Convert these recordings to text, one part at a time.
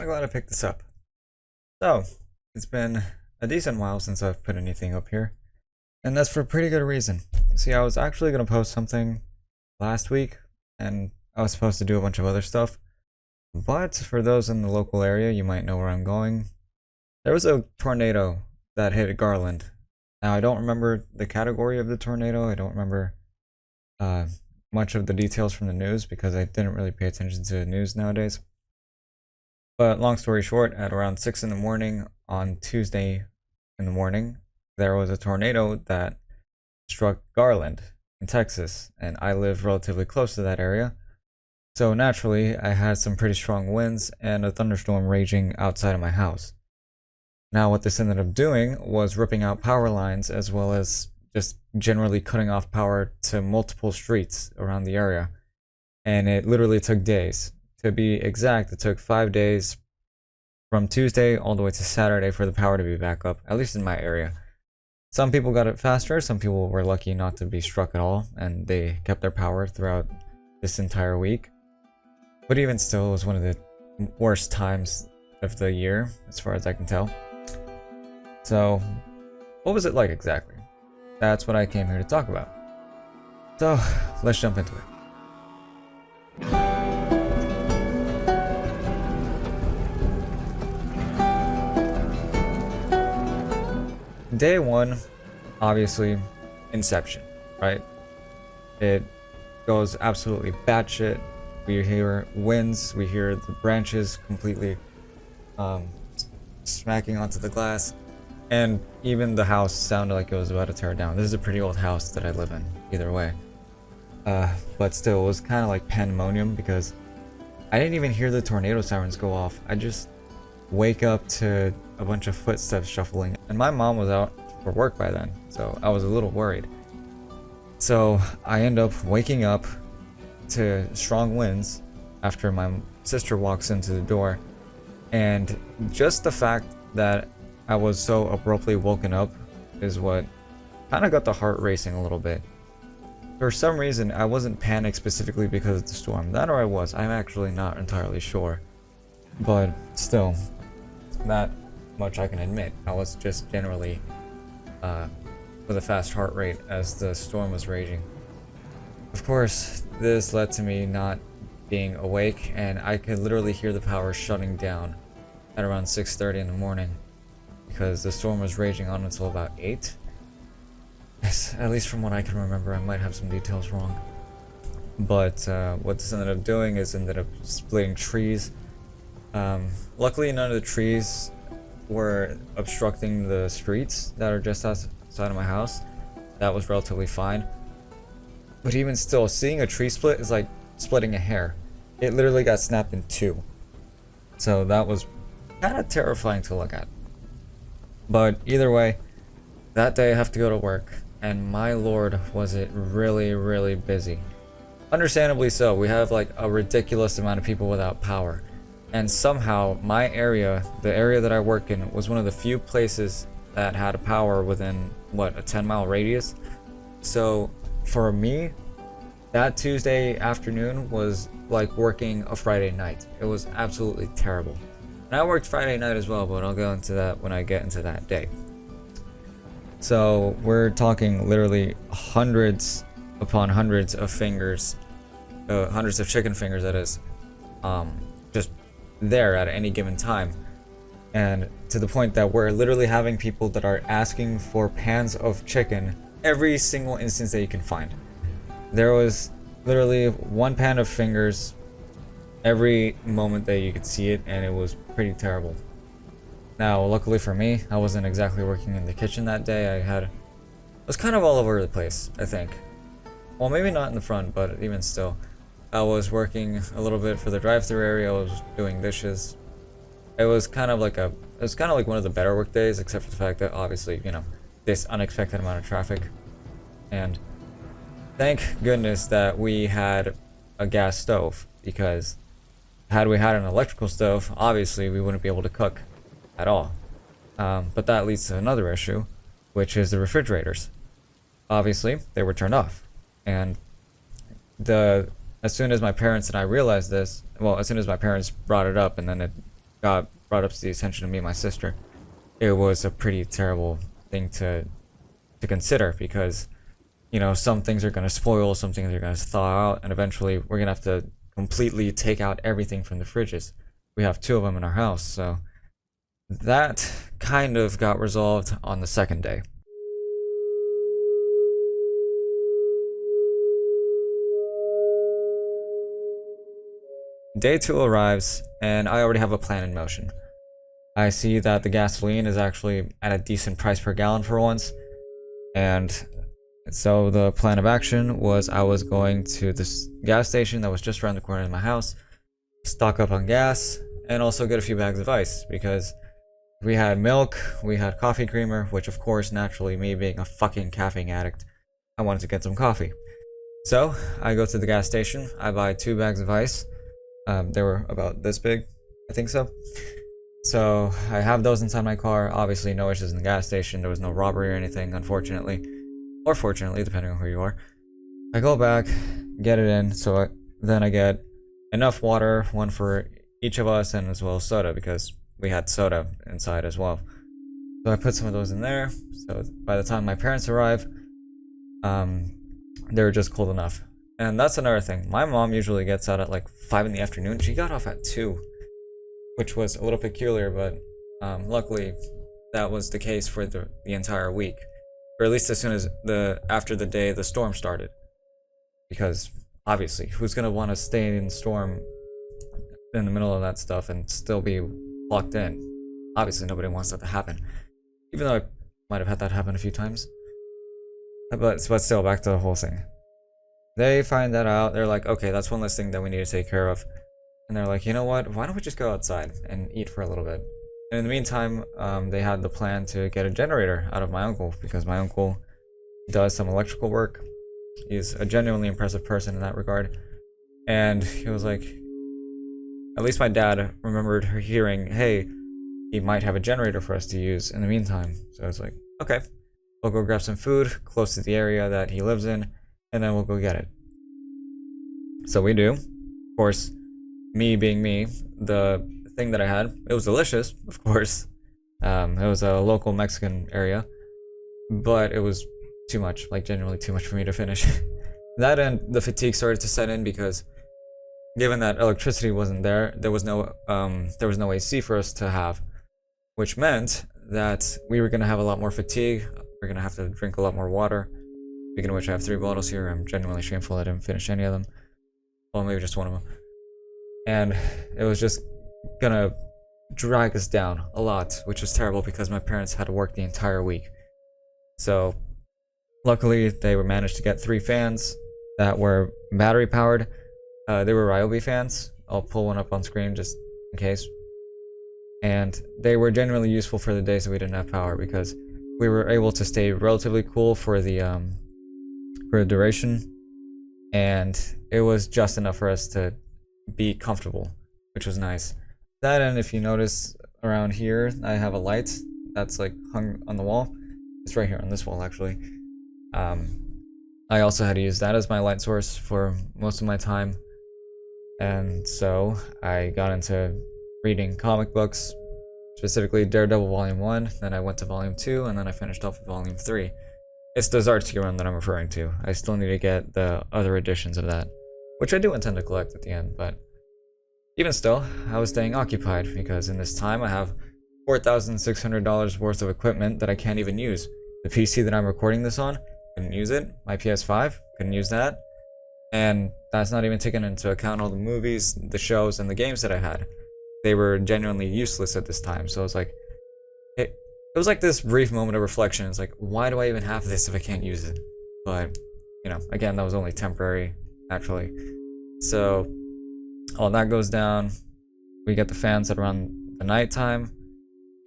kind of glad I picked this up. So, it's been a decent while since I've put anything up here, and that's for a pretty good reason. See, I was actually going to post something last week, and I was supposed to do a bunch of other stuff, but for those in the local area, you might know where I'm going. There was a tornado that hit Garland. Now, I don't remember the category of the tornado. I don't remember much of the details from the news because I didn't really pay attention to the news nowadays. But long story short, at around 6 in the morning on Tuesday in the morning, there was a tornado that struck Garland in Texas, and I live relatively close to that area. So naturally, I had some pretty strong winds and a thunderstorm raging outside of my house. Now, what this ended up doing was ripping out power lines as well as just generally cutting off power to multiple streets around the area. And it literally took days. To be exact, it took 5 days from Tuesday all the way to Saturday for the power to be back up, at least in my area. Some people got it faster, some people were lucky not to be struck at all, and they kept their power throughout this entire week. But even still, it was one of the worst times of the year, as far as I can tell. So, what was it like exactly? That's what I came here to talk about. So, let's jump into it. Day one, obviously, Inception, right? It goes absolutely batshit. We hear winds, we hear the branches completely smacking onto the glass, and even the house sounded like it was about to tear down. This is a pretty old house that I live in, either way. But still, it was kind of like pandemonium because I didn't even hear the tornado sirens go off. I just wake up to a bunch of footsteps shuffling, and my mom was out for work by then, so I was a little worried. So I end up waking up to strong winds after my sister walks into the door, and just the fact that I was so abruptly woken up is what kind of got the heart racing a little bit. For some reason, I wasn't panicked specifically because of the storm. That or I was. I'm actually not entirely sure. But still, that much I can admit. I was just generally with a fast heart rate as the storm was raging. Of course, this led to me not being awake, and I could literally hear the power shutting down at around 6:30 in the morning because the storm was raging on until about 8. Yes, at least from what I can remember. I might have some details wrong. But what this ended up doing is ended up splitting trees. Luckily, none of the trees were obstructing the streets that are just outside of my house. That was relatively fine. But even still, seeing a tree split is like splitting a hair. It literally got snapped in two. So that was kind of terrifying to look at. But either way, that day I have to go to work, and my lord was it really, really busy. Understandably so. We have like a ridiculous amount of people without power. And somehow my area, the area that I work in, was one of the few places that had power within, what, a 10-mile radius? So for me, that Tuesday afternoon was like working a Friday night. It was absolutely terrible. And I worked Friday night as well, but I'll go into that when I get into that day. So we're talking literally hundreds upon hundreds of fingers, hundreds of chicken fingers, that is, just there at any given time. And to the point that we're literally having people that are asking for pans of chicken every single instance that you can find. There was literally one pan of fingers every moment that you could see it, and it was pretty terrible. Now, luckily for me, I wasn't exactly working in the kitchen that day. I was kind of all over the place, I think. Well, maybe not in the front, but even still. I was working a little bit for the drive-thru area. I was doing dishes. It was kind of like one of the better work days, except for the fact that obviously, you know, this unexpected amount of traffic. And thank goodness that we had a gas stove, because had we had an electrical stove, obviously we wouldn't be able to cook at all. But that leads to another issue, which is the refrigerators. Obviously, they were turned off. And as soon as my parents and I realized this, well, as soon as my parents brought it up, and then it got brought up to the attention of me and my sister, it was a pretty terrible thing to consider because, you know, some things are going to spoil, some things are going to thaw out, and eventually we're going to have to completely take out everything from the fridges. We have 2 of them in our house, so that kind of got resolved on the second day. Day 2 arrives, and I already have a plan in motion. I see that the gasoline is actually at a decent price per gallon for once, and so the plan of action was I was going to this gas station that was just around the corner of my house, stock up on gas, and also get a few bags of ice, because we had milk, we had coffee creamer, which of course, naturally, me being a fucking caffeine addict, I wanted to get some coffee. So, I go to the gas station, I buy 2 bags of ice. They were about this big, I think so. So I have those inside my car. Obviously, no issues in the gas station. There was no robbery or anything, unfortunately. Or fortunately, depending on who you are. I go back, get it in, so then I get enough water, one for each of us, and as well as soda, because we had soda inside as well. So I put some of those in there, so by the time my parents arrive, they were just cold enough. And that's another thing. My mom usually gets out at like 5 in the afternoon. She got off at 2, which was a little peculiar, but luckily that was the case for the entire week. Or at least as soon as after the day the storm started. Because obviously, who's gonna want to stay in the storm in the middle of that stuff and still be locked in? Obviously nobody wants that to happen. Even though I might have had that happen a few times. But still, back to the whole thing. They find that out, they're like, okay, that's one less thing that we need to take care of. And they're like, you know what, why don't we just go outside and eat for a little bit? And in the meantime, they had the plan to get a generator out of my uncle, because my uncle does some electrical work. He's a genuinely impressive person in that regard. And he was like, at least my dad remembered hearing, hey, he might have a generator for us to use in the meantime. So I was like, okay, we'll go grab some food close to the area that he lives in, and then we'll go get it. So we do. Of course, me being me, the thing that I had, it was delicious, of course. It was a local Mexican area, but it was too much, like genuinely too much for me to finish. That and the fatigue started to set in because given that electricity wasn't there, there was no AC for us to have, which meant that we were gonna have a lot more fatigue. We're gonna have to drink a lot more water. Speaking of which, I have 3 bottles here. I'm genuinely shameful I didn't finish any of them. Well, maybe just one of them. And it was just gonna drag us down a lot, which was terrible because my parents had to work the entire week. So, luckily, they managed to get 3 fans that were battery powered. They were Ryobi fans. I'll pull one up on screen just in case. And they were genuinely useful for the days that we didn't have power because we were able to stay relatively cool for the duration, and it was just enough for us to be comfortable, which was nice. That, and if you notice around here, I have a light that's like hung on the wall. It's right here on this wall, actually. I also had to use that as my light source for most of my time, and so I got into reading comic books, specifically Daredevil Volume 1, then I went to Volume 2, and then I finished off with Volume 3. It's the Zartsky run that I'm referring to. I still need to get the other editions of that, which I do intend to collect at the end, but even still, I was staying occupied because in this time I have $4,600 worth of equipment that I can't even use. The PC that I'm recording this on, couldn't use it. My PS5, couldn't use that. And that's not even taking into account all the movies, the shows, and the games that I had. They were genuinely useless at this time, so I was like, it was like this brief moment of reflection. It's like, why do I even have this if I can't use it? But, you know, again, that was only temporary, naturally. So, all that goes down. We get the fans at around the nighttime.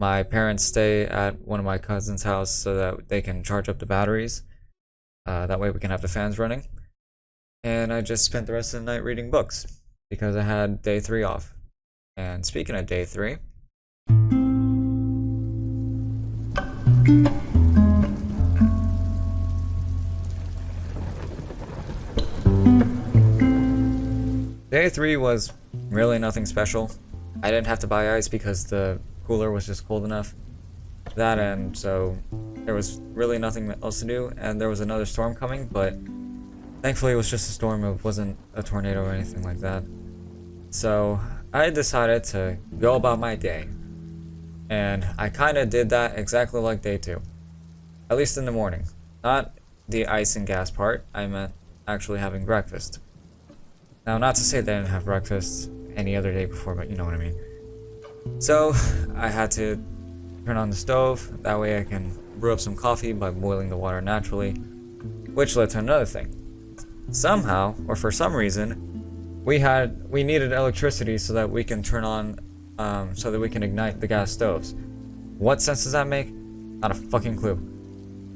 My parents stay at one of my cousin's house so that they can charge up the batteries. That way we can have the fans running. And I just spent the rest of the night reading books because I had day 3 off. And speaking of day 3, day 3 was really nothing special. I didn't have to buy ice because the cooler was just cold enough. That and so there was really nothing else to do, and there was another storm coming, but thankfully it was just a storm. It wasn't a tornado or anything like that. So I decided to go about my day, and I kind of did that exactly like day two, at least in the morning. Not the ice and gas part, I meant actually having breakfast. Now, not to say that I didn't have breakfast any other day before, but you know what I mean. So I had to turn on the stove, that way I can brew up some coffee by boiling the water naturally, which led to another thing. Somehow, or for some reason, we needed electricity so that we can turn on, so that we can ignite the gas stoves. What sense does that make? Not a fucking clue.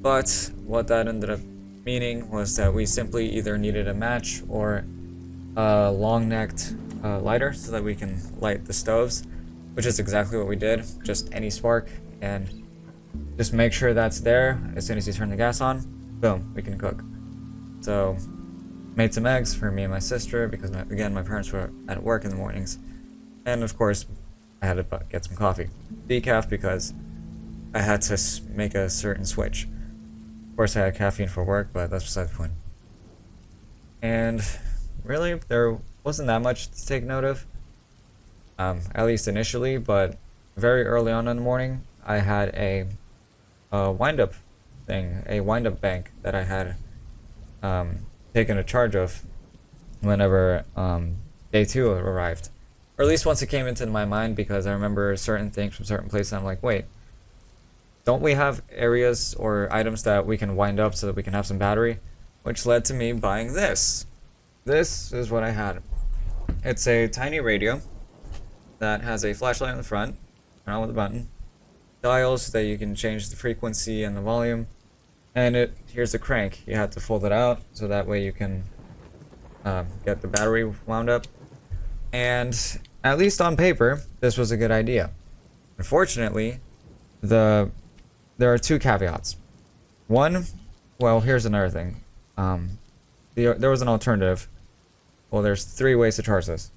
But what that ended up meaning was that we simply either needed a match or a long-necked lighter so that we can light the stoves, which is exactly what we did. Just any spark, and just make sure that's there. As soon as you turn the gas on, boom, we can cook. So made some eggs for me and my sister because again my parents were at work in the mornings, and of course I had to get some coffee, decaf, because I had to make a certain switch. Of course I had caffeine for work, but that's beside the point. And really there wasn't that much to take note of, at least initially, but very early on in the morning I had a wind-up bank that I had taken a charge of whenever day two arrived. Or at least once it came into my mind, because I remember certain things from certain places, and I'm like, wait, don't we have areas or items that we can wind up so that we can have some battery? Which led to me buying this. This is what I had. It's a tiny radio that has a flashlight in the front, turn on with a button, dials that you can change the frequency and the volume, and here's the crank. You have to fold it out so that way you can get the battery wound up. And at least on paper, this was a good idea. Unfortunately, there are two caveats. One, well, here's another thing. There was an alternative. Well, there's three ways to charge this.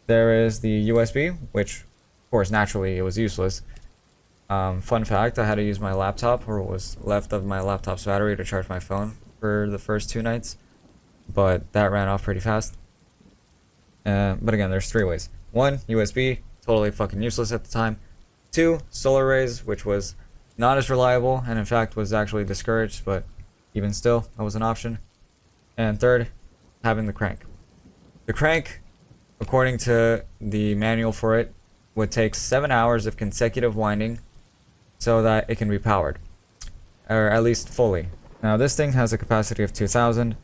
There is the USB, which, of course, naturally it was useless. Fun fact, I had to use my laptop, or what was left of my laptop's battery, to charge my phone for the first 2 nights, but that ran off pretty fast. But again, there's three ways. One, USB, totally fucking useless at the time. Two, solar arrays, which was not as reliable, and in fact was actually discouraged, but even still, that was an option. And third, having the crank. The crank, according to the manual for it, would take 7 hours of consecutive winding so that it can be powered, or at least fully. Now this thing has a capacity of 2,000.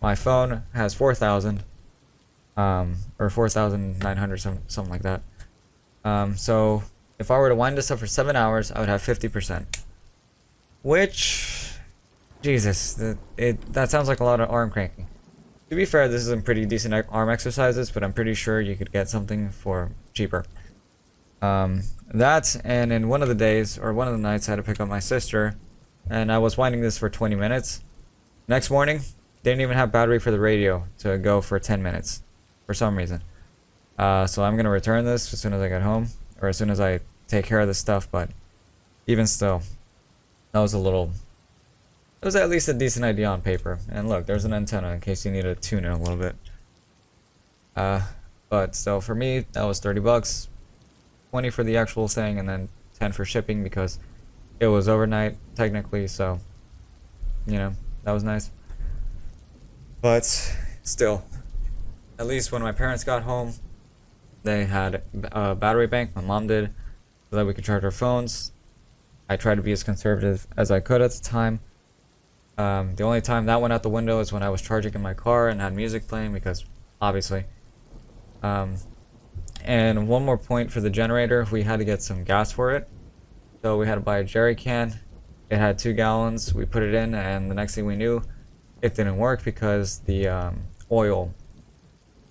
My phone has 4,000, or 4,900, something like that. So if I were to wind this up for 7 hours, I would have 50%. Which, Jesus, that sounds like a lot of arm cranking. To be fair, this is some pretty decent arm exercises, but I'm pretty sure you could get something for cheaper. That, and in one of the days, or one of the nights, I had to pick up my sister, and I was winding this for 20 minutes. Next morning, didn't even have battery for the radio to go for 10 minutes, for some reason. So I'm gonna return this as soon as I get home, or as soon as I take care of this stuff, but even still, that was it was at least a decent idea on paper. And look, there's an antenna in case you need to tune it a little bit. But still, for me, that was 30 bucks. 20 for the actual thing, and then 10 for shipping because it was overnight technically, so you know, that was nice. But still, at least when my parents got home, they had a battery bank, my mom did, so that we could charge our phones. I tried to be as conservative as I could at the time. The only time that went out the window is when I was charging in my car and had music playing, because obviously. And one more point for the generator, we had to get some gas for it. So we had to buy a jerry can. It had 2 gallons. We put it in, and the next thing we knew, it didn't work because the oil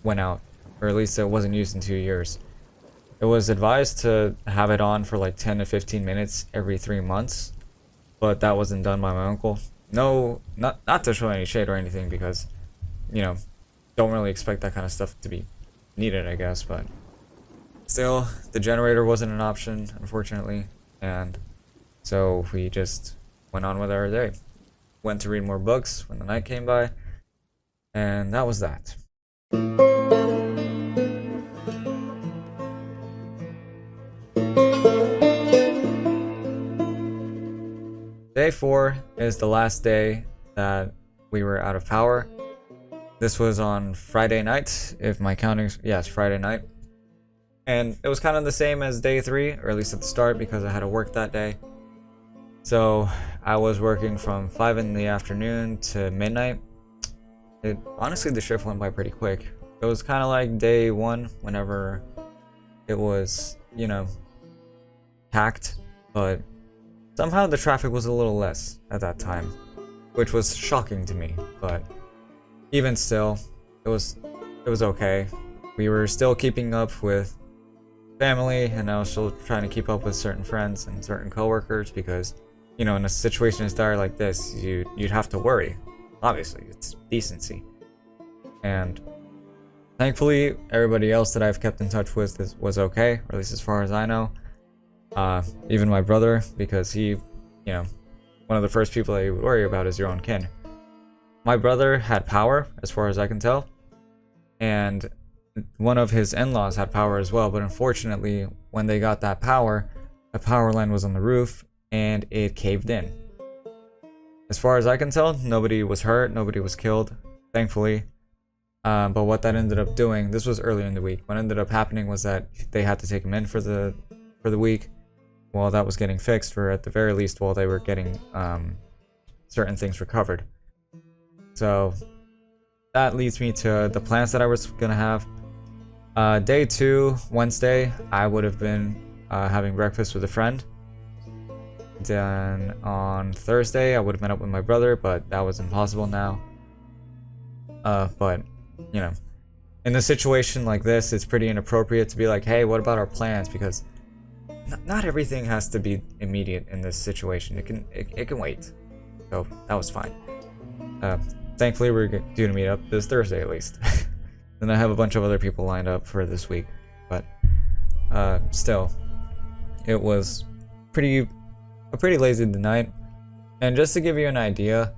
went out, or at least it wasn't used in 2 years. It was advised to have it on for like 10 to 15 minutes every 3 months, but that wasn't done by my uncle. No, not to show any shade or anything, because, you know, don't really expect that kind of stuff to be needed, I guess, but still, the generator wasn't an option, unfortunately, and so we just went on with our day. Went to read more books when the night came by, and that was that. Day 4 is the last day that we were out of power. This was on Friday night, if my counting, yes, Friday night. And it was kind of the same as day 3, or at least at the start, because I had to work that day. So I was working from 5 in the afternoon to midnight. Honestly, the shift went by pretty quick. It was kind of like day 1, whenever it was, you know, packed, but somehow the traffic was a little less at that time, which was shocking to me, but even still, it was okay. We were still keeping up with family, and I was still trying to keep up with certain friends and certain coworkers because, you know, in a situation as dire like this, you'd have to worry. Obviously, it's decency. And thankfully, everybody else that I've kept in touch with was okay, or at least as far as I know. Even my brother, because he, you know, one of the first people that you would worry about is your own kin. My brother had power, as far as I can tell, and one of his in-laws had power as well, but unfortunately, when they got that power, a power line was on the roof, and it caved in. As far as I can tell, nobody was hurt, nobody was killed, thankfully. But what that ended up doing, this was earlier in the week, what ended up happening was that they had to take him in for the week while that was getting fixed, or at the very least while they were getting certain things recovered. So that leads me to the plans that I was gonna have. Day 2, Wednesday, I would have been having breakfast with a friend. Then on Thursday, I would have met up with my brother, but that was impossible now. But, you know, in a situation like this, it's pretty inappropriate to be like, hey, what about our plans? Because not everything has to be immediate in this situation. It can wait. So that was fine. Thankfully, we're due to meet up this Thursday at least. Then I have a bunch of other people lined up for this week. But still, it was a pretty lazy night. And just to give you an idea,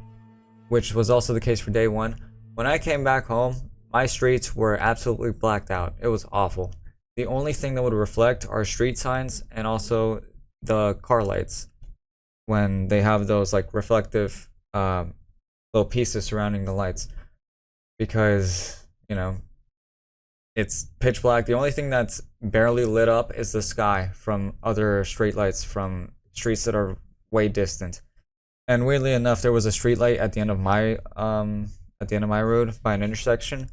which was also the case for day 1, when I came back home, my streets were absolutely blacked out. It was awful. The only thing that would reflect are street signs and also the car lights, when they have those like reflective little pieces surrounding the lights, because, you know, it's pitch black. The only thing that's barely lit up is the sky from other street lights from streets that are way distant. And weirdly enough, there was a street light at the end of my road by an intersection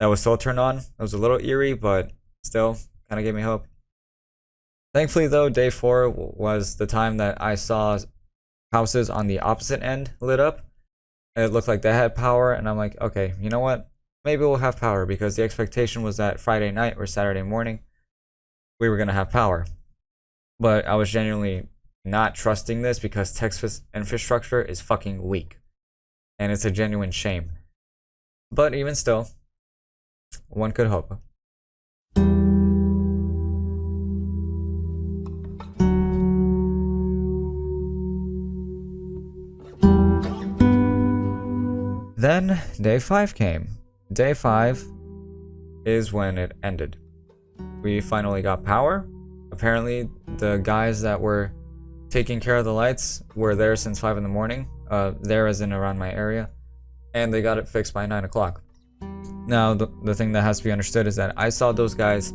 that was still turned on. It was a little eerie, but still kind of gave me hope. Thankfully though, day 4 was the time that I saw houses on the opposite end lit up. It looked like they had power, and I'm like, okay, you know what? Maybe we'll have power, because the expectation was that Friday night or Saturday morning we were going to have power. But I was genuinely not trusting this, because Texas infrastructure is fucking weak. And it's a genuine shame. But even still, one could hope. Then day 5 came. Day 5 is when it ended. We finally got power. Apparently, the guys that were taking care of the lights were there since 5 in the morning. There as in around my area. And they got it fixed by 9 o'clock. Now, the thing that has to be understood is that I saw those guys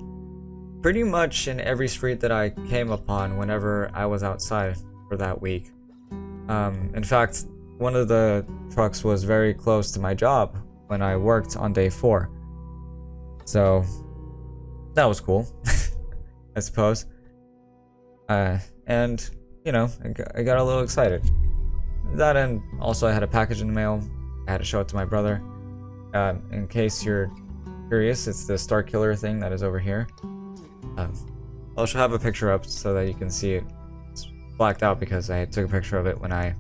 pretty much in every street that I came upon whenever I was outside for that week. In fact, one of the trucks was very close to my job when I worked on day 4. So that was cool, I suppose. And, you know, I got a little excited. That, and also I had a package in the mail. I had to show it to my brother. In case you're curious, it's the Star Killer thing that is over here. I'll have a picture up so that you can see it. It's blacked out because I took a picture of it when I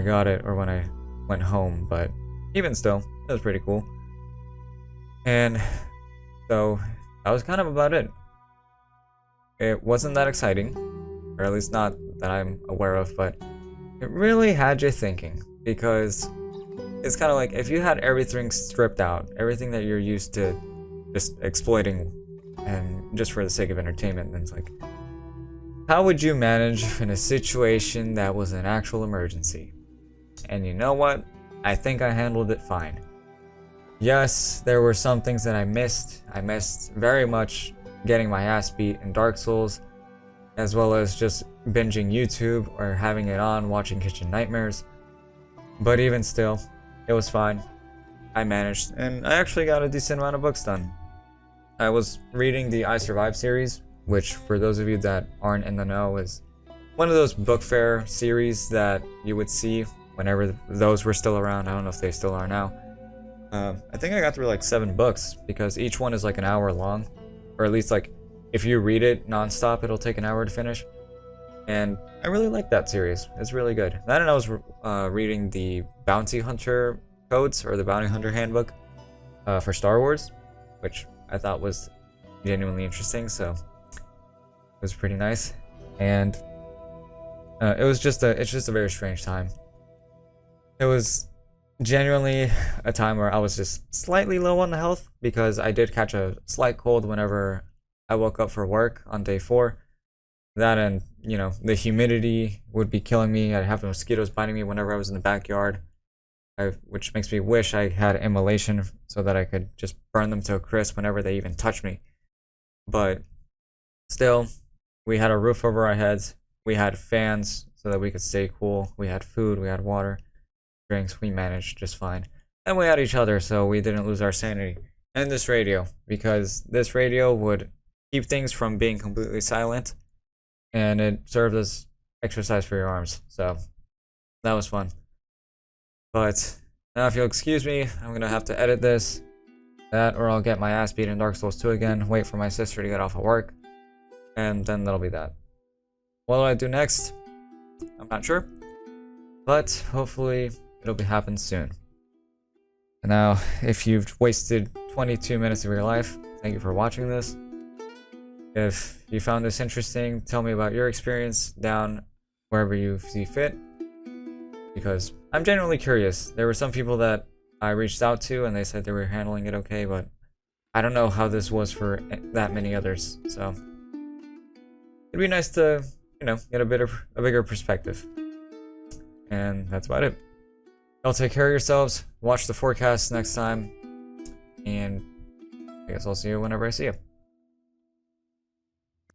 got it, or when I went home, but even still, it was pretty cool. And so that was kind of about it. It wasn't that exciting, or at least not that I'm aware of, but it really had you thinking, because it's kind of like if you had everything stripped out, everything that you're used to just exploiting and just for the sake of entertainment, then it's like, how would you manage in a situation that was an actual emergency? And you know what? I think I handled it fine. Yes, there were some things that I missed. I missed very much getting my ass beat in Dark Souls, as well as just binging YouTube or having it on watching Kitchen Nightmares. But even still, it was fine. I managed, and I actually got a decent amount of books done. I was reading the I Survived series, which for those of you that aren't in the know is one of those book fair series that you would see whenever those were still around. I don't know if they still are now. I think I got through like 7 books because each one is like an hour long, or at least like if you read it nonstop, it'll take an hour to finish. And I really like that series. It's really good. Then I was reading the Bounty Hunter Codes, or the Bounty Hunter Handbook for Star Wars, which I thought was genuinely interesting, so it was pretty nice. And it's just a very strange time. It was genuinely a time where I was just slightly low on the health, because I did catch a slight cold whenever I woke up for work on day 4. That, and you know, the humidity would be killing me. I'd have mosquitoes biting me whenever I was in the backyard, which makes me wish I had immolation so that I could just burn them to a crisp whenever they even touch me. But still, we had a roof over our heads, we had fans so that we could stay cool, we had food, we had water, drinks, we managed just fine. And we had each other, so we didn't lose our sanity. And this radio, because this radio would keep things from being completely silent, and it served as exercise for your arms, so that was fun. But now if you'll excuse me, I'm gonna have to edit this, that, or I'll get my ass beat in Dark Souls 2 again, wait for my sister to get off of work, and then that'll be that. What do I do next? I'm not sure, but hopefully it'll be happen soon. And now, if you've wasted 22 minutes of your life, thank you for watching this. If you found this interesting, tell me about your experience down wherever you see fit, because I'm genuinely curious. There were some people that I reached out to and they said they were handling it okay, but I don't know how this was for that many others, so it'd be nice to, you know, get a bigger perspective. And that's about it. Y'all take care of yourselves, watch the forecast next time, and I guess I'll see you whenever I see you.